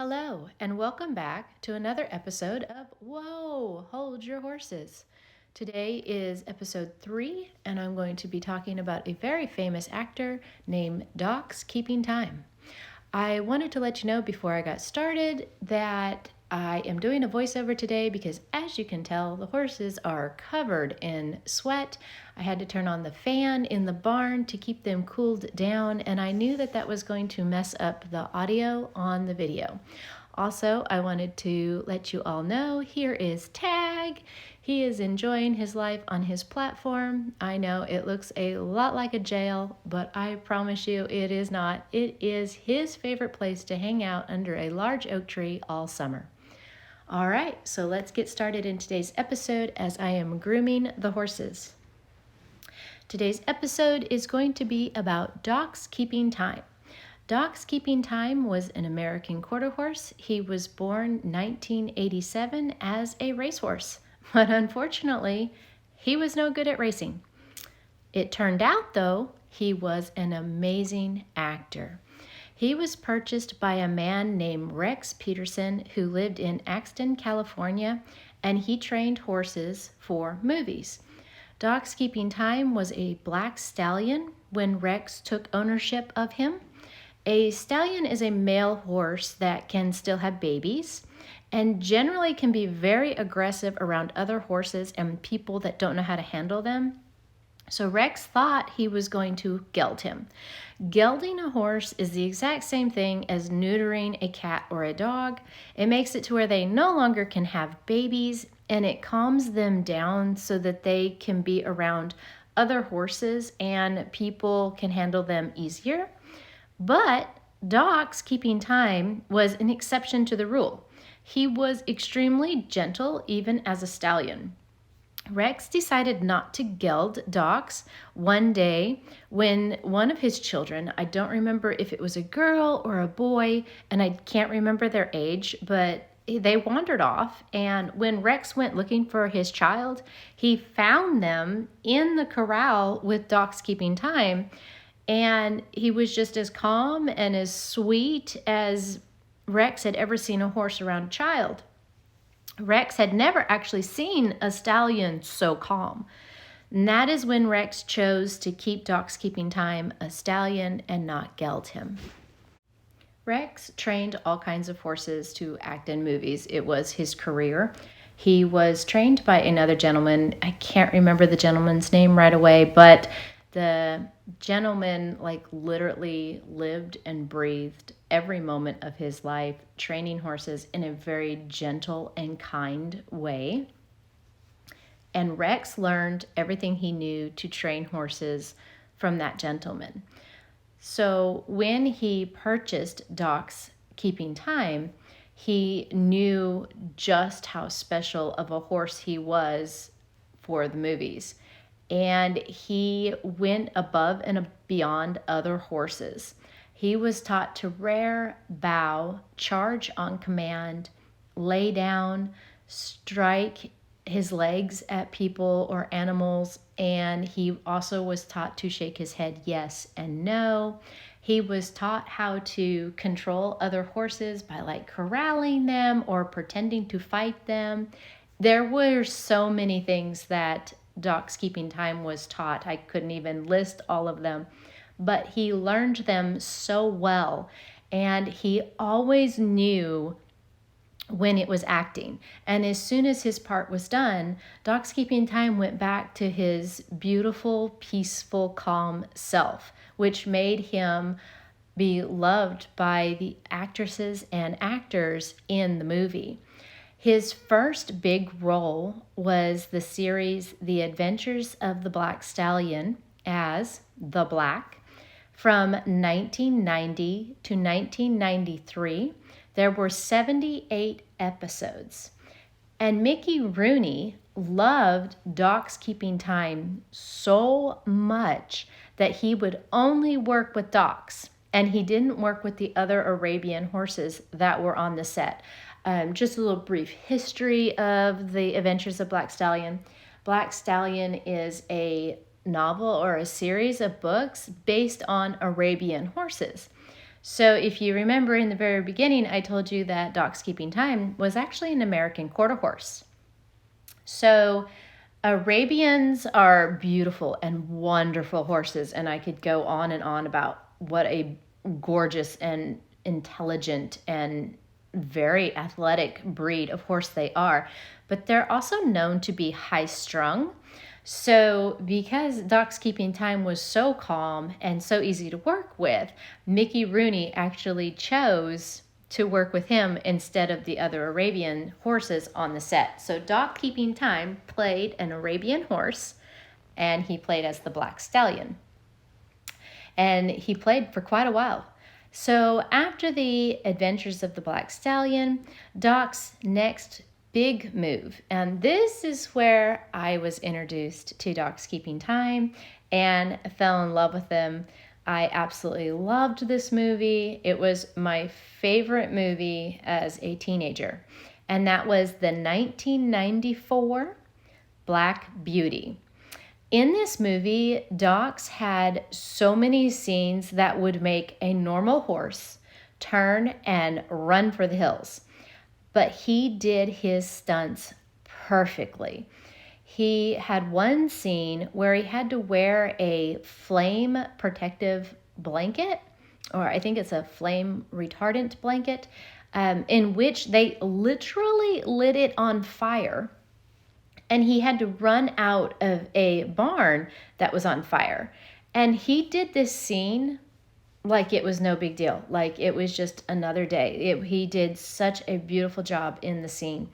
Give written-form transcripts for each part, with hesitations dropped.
Hello, and welcome back to another episode of Whoa, Hold Your Horses. Today is episode 3, and I'm going to be talking about a very famous actor named Docs Keeping Time. I wanted to let you know before I got started that I am doing a voiceover today because, as you can tell, the horses are covered in sweat. I had to turn on the fan in the barn to keep them cooled down, and I knew that was going to mess up the audio on the video. Also, I wanted to let you all know here is Tag. He is enjoying his life on his platform. I know it looks a lot like a jail, but I promise you it is not. It is his favorite place to hang out under a large oak tree all summer. All right, so let's get started in today's episode as I am grooming the horses. Today's episode is going to be about Docs Keeping Time. Docs Keeping Time was an American quarter horse. He was born 1987 as a racehorse, but unfortunately, he was no good at racing. It turned out, though, he was an amazing actor. He was purchased by a man named Rex Peterson who lived in Axton, California, and he trained horses for movies. Docs Keeping Time was a Black Stallion when Rex took ownership of him. A stallion is a male horse that can still have babies and generally can be very aggressive around other horses and people that don't know how to handle them. So Rex thought he was going to geld him. Gelding a horse is the exact same thing as neutering a cat or a dog. It makes it to where they no longer can have babies, and it calms them down so that they can be around other horses and people can handle them easier. But Docs Keeping Time was an exception to the rule. He was extremely gentle even as a stallion. Rex decided not to geld Docs one day when one of his children, I don't remember if it was a girl or a boy, and I can't remember their age, but they wandered off. And when Rex went looking for his child, he found them in the corral with Docs Keeping Time. And he was just as calm and as sweet as Rex had ever seen a horse around a child. Rex had never actually seen a stallion so calm. And that is when Rex chose to keep Docs Keeping Time a stallion and not geld him. Rex trained all kinds of horses to act in movies. It was his career. He was trained by another gentleman. I can't remember the gentleman's name right away, but the gentleman literally lived and breathed every moment of his life training horses in a very gentle and kind way. And Rex learned everything he knew to train horses from that gentleman. So when he purchased Docs Keeping Time, he knew just how special of a horse he was for the movies. And he went above and beyond other horses. He was taught to rear, bow, charge on command, lay down, strike his legs at people or animals, and he also was taught to shake his head yes and no. He was taught how to control other horses by corralling them or pretending to fight them. There were so many things that Docs Keeping Time was taught. I couldn't even list all of them, but he learned them so well, and he always knew when it was acting. And as soon as his part was done, Docs Keeping Time went back to his beautiful, peaceful, calm self, which made him be loved by the actresses and actors in the movie. His first big role was the series The Adventures of the Black Stallion as the Black. From 1990 to 1993, there were 78 episodes. And Mickey Rooney loved Docs Keeping Time so much that he would only work with Docs, and he didn't work with the other Arabian horses that were on the set. Just a little brief history of the Adventures of Black Stallion. Black Stallion is a novel or a series of books based on Arabian horses. So if you remember in the very beginning, I told you that Docs Keepin Time was actually an American quarter horse. So Arabians are beautiful and wonderful horses, and I could go on and on about what a gorgeous and intelligent and very athletic breed of horse they are. But they're also known to be high strung. So, because Doc's Keeping Time was so calm and so easy to work with, Mickey Rooney actually chose to work with him instead of the other Arabian horses on the set. So, Doc Keeping Time played an Arabian horse, and he played as the Black Stallion. And he played for quite a while. So, after the adventures of the Black Stallion, Doc's next big move, and this is where I was introduced to Docs Keeping Time and fell in love with them. I absolutely loved this movie. It was my favorite movie as a teenager, and that was the 1994 Black Beauty. In this movie, Docs had so many scenes that would make a normal horse turn and run for the hills. But he did his stunts perfectly. He had one scene where he had to wear a flame protective blanket, or I think it's a flame retardant blanket, in which they literally lit it on fire. And he had to run out of a barn that was on fire. And he did this scene like it was no big deal, like it was just another day. He did such a beautiful job in the scene.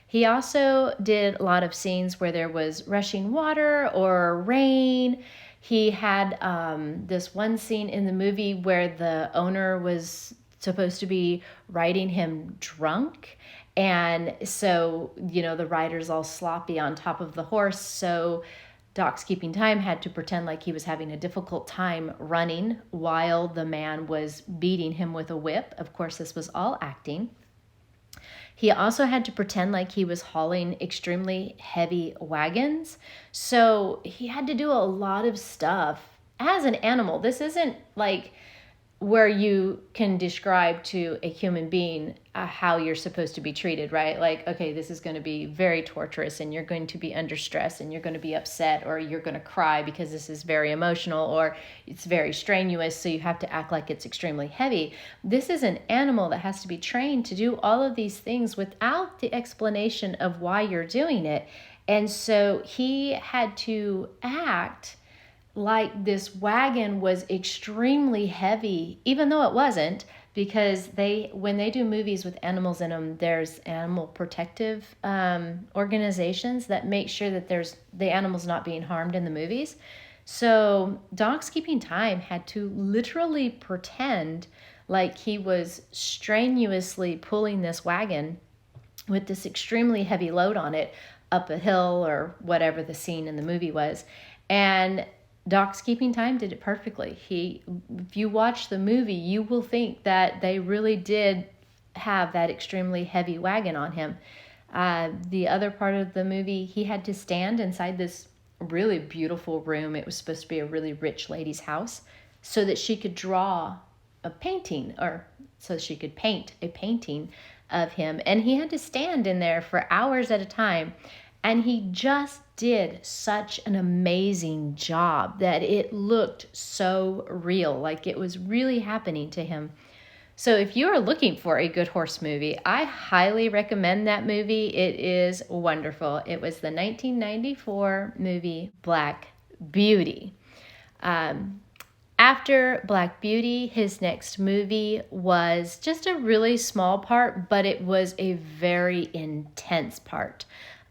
He also did a lot of scenes where there was rushing water or rain. He had this one scene in the movie where the owner was supposed to be riding him drunk. And so, the rider's all sloppy on top of the horse. So Doc's Keeping Time had to pretend like he was having a difficult time running while the man was beating him with a whip. Of course, this was all acting. He also had to pretend like he was hauling extremely heavy wagons. So he had to do a lot of stuff as an animal. This isn't like where you can describe to a human being how you're supposed to be treated, right? Like, okay, this is going to be very torturous and you're going to be under stress and you're going to be upset or you're going to cry because this is very emotional or it's very strenuous, so you have to act like it's extremely heavy. This is an animal that has to be trained to do all of these things without the explanation of why you're doing it. And so he had to act like this wagon was extremely heavy, even though it wasn't, because when they do movies with animals in them, there's animal protective organizations that make sure that the animal's not being harmed in the movies. So Doc's Keeping Time had to literally pretend like he was strenuously pulling this wagon with this extremely heavy load on it up a hill or whatever the scene in the movie was. And Doc's Keeping Time did it perfectly. If you watch the movie, you will think that they really did have that extremely heavy wagon on him. The other part of the movie, he had to stand inside this really beautiful room. It was supposed to be a really rich lady's house so that she could draw a painting, or so she could paint a painting of him. And he had to stand in there for hours at a time. And he just did such an amazing job that it looked so real, like it was really happening to him. So if you are looking for a good horse movie, I highly recommend that movie. It is wonderful. It was the 1994 movie Black Beauty. After Black Beauty, his next movie was just a really small part, but it was a very intense part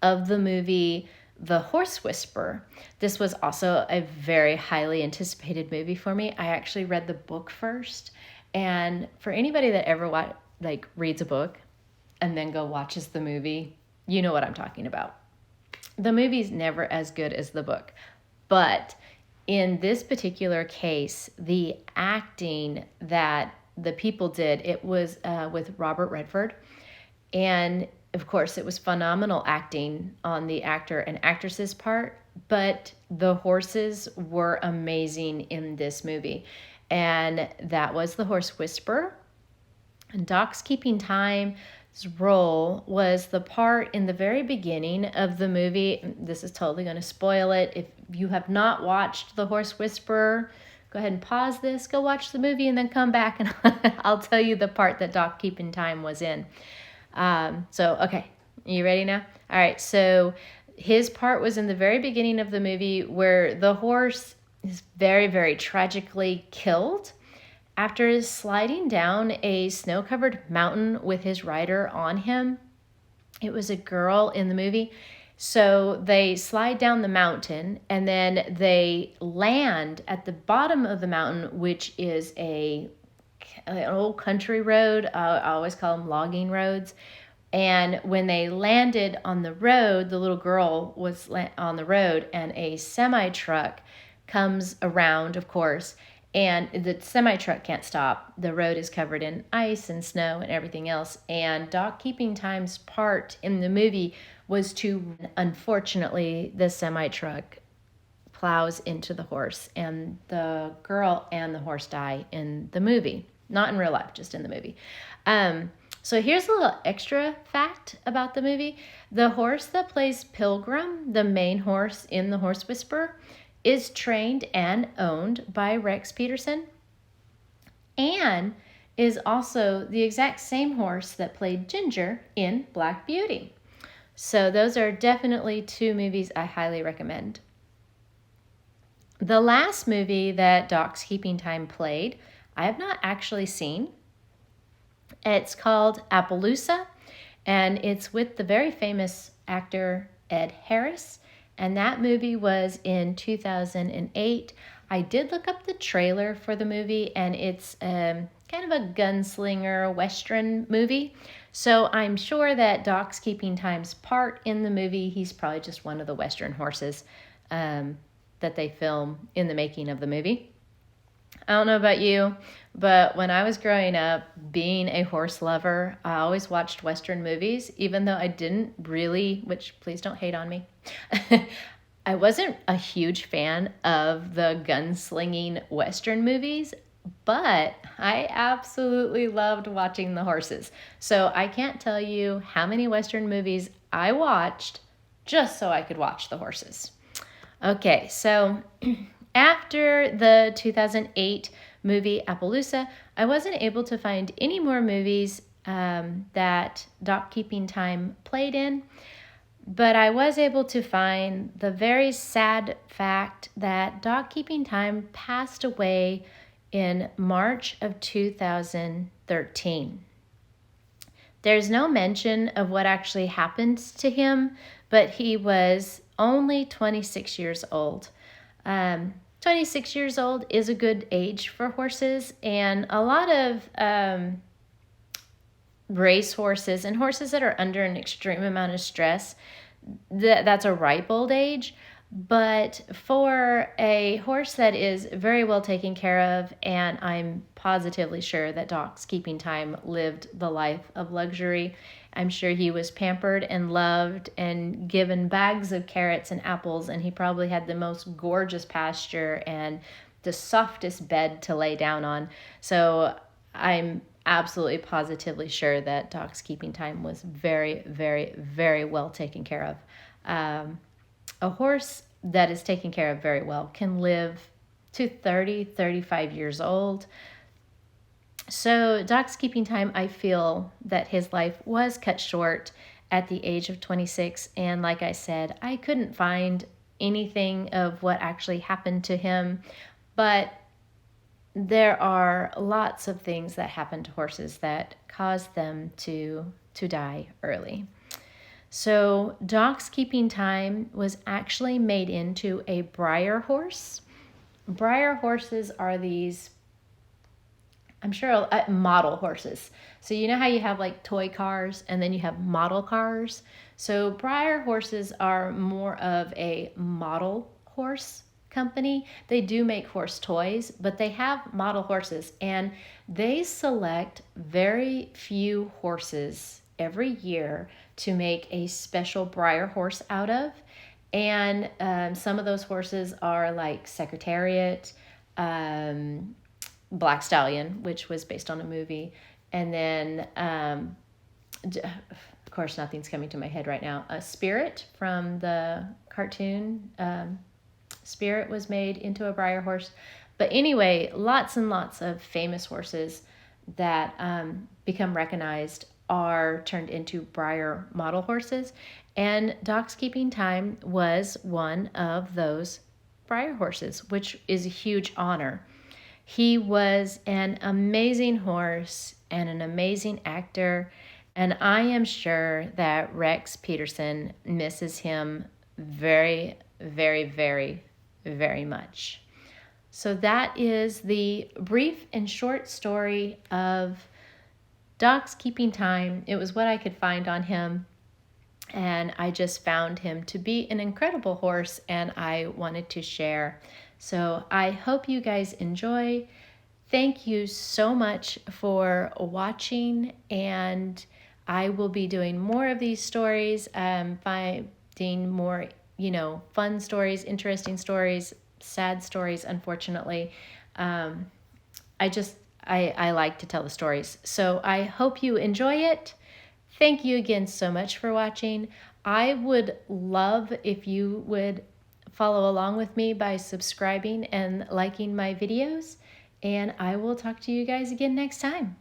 of the movie The Horse Whisperer. This was also a very highly anticipated movie for me. I actually read the book first, and for anybody that ever reads a book and then go watches the movie, you know what I'm talking about. The movie's never as good as the book, but in this particular case, the acting that the people did, it was with Robert Redford, and of course, it was phenomenal acting on the actor and actress's part, but the horses were amazing in this movie. and that was the horse whisperer. And Docs Keepin Time's role was the part in the very beginning of the movie. This is totally going to spoil it. If you have not watched The Horse Whisperer, go ahead and pause this, go watch the movie, and then come back and I'll tell you the part that Doc Keepin Time was in. Okay, you ready now? All right, so his part was in the very beginning of the movie where the horse is very, very tragically killed after sliding down a snow-covered mountain with his rider on him. It was a girl in the movie. So they slide down the mountain and then they land at the bottom of the mountain, which is an old country road. I always call them logging roads. And when they landed on the road, the little girl was on the road, and a semi-truck comes around, of course, and the semi-truck can't stop. The road is covered in ice and snow and everything else. And Doc Keepin Time's part in the movie was to, unfortunately, the semi-truck plows into the horse, and the girl and the horse die in the movie. Not in real life, just in the movie. So here's a little extra fact about the movie. The horse that plays Pilgrim, the main horse in The Horse Whisperer, is trained and owned by Rex Peterson, and is also the exact same horse that played Ginger in Black Beauty. So those are definitely two movies I highly recommend. The last movie that Docs Keepin Time played, I have not actually seen. It's called Appaloosa, and it's with the very famous actor Ed Harris, and that movie was in 2008. I did look up the trailer for the movie, and it's kind of a gunslinger Western movie. So I'm sure that Docs Keepin Time's part in the movie, he's probably just one of the Western horses that they film in the making of the movie. I don't know about you, but when I was growing up, being a horse lover, I always watched Western movies, even though I didn't really, which please don't hate on me, I wasn't a huge fan of the gunslinging Western movies, but I absolutely loved watching the horses. So I can't tell you how many Western movies I watched just so I could watch the horses. Okay, so after the 2008 movie Appaloosa, I wasn't able to find any more movies that Doc Keepin Time played in, but I was able to find the very sad fact that Doc Keepin Time passed away in March of 2013. There's no mention of what actually happened to him, but he was only 26 years old. 26 years old is a good age for horses, and a lot of race horses and horses that are under an extreme amount of stress, that's a ripe old age. But for a horse that is very well taken care of, and I'm positively sure that Docs Keepin Time lived the life of luxury. I'm sure he was pampered and loved and given bags of carrots and apples, and he probably had the most gorgeous pasture and the softest bed to lay down on. So I'm absolutely positively sure that Docs Keepin Time was very, very, very well taken care of. A horse that is taken care of very well can live to 30, 35 years old. So Docs Keepin Time, I feel that his life was cut short at the age of 26. And like I said, I couldn't find anything of what actually happened to him. But there are lots of things that happen to horses that cause them to die early. So Docs Keepin Time was actually made into a Breyer horse. Breyer horses are these, I'm sure, model horses. So you know how you have like toy cars and then you have model cars? So Breyer horses are more of a model horse company. They do make horse toys, but they have model horses, and they select very few horses every year to make a special Breyer horse out of. And some of those horses are like Secretariat, Black Stallion, which was based on a movie. And then, of course, nothing's coming to my head right now. Spirit from the cartoon. Spirit was made into a Breyer horse. But anyway, lots and lots of famous horses that become recognized are turned into Breyer model horses. And Docs Keepin Time was one of those Breyer horses, which is a huge honor. He was an amazing horse and an amazing actor, and I am sure that Rex Peterson misses him very, very, very, very much. So that is the brief and short story of Docs Keepin Time. It was what I could find on him, and I just found him to be an incredible horse, and I wanted to share. So I hope you guys enjoy. Thank you so much for watching, and I will be doing more of these stories, finding more, fun stories, interesting stories, sad stories, unfortunately. I like to tell the stories. So I hope you enjoy it. Thank you again so much for watching. I would love if you would follow along with me by subscribing and liking my videos. And I will talk to you guys again next time.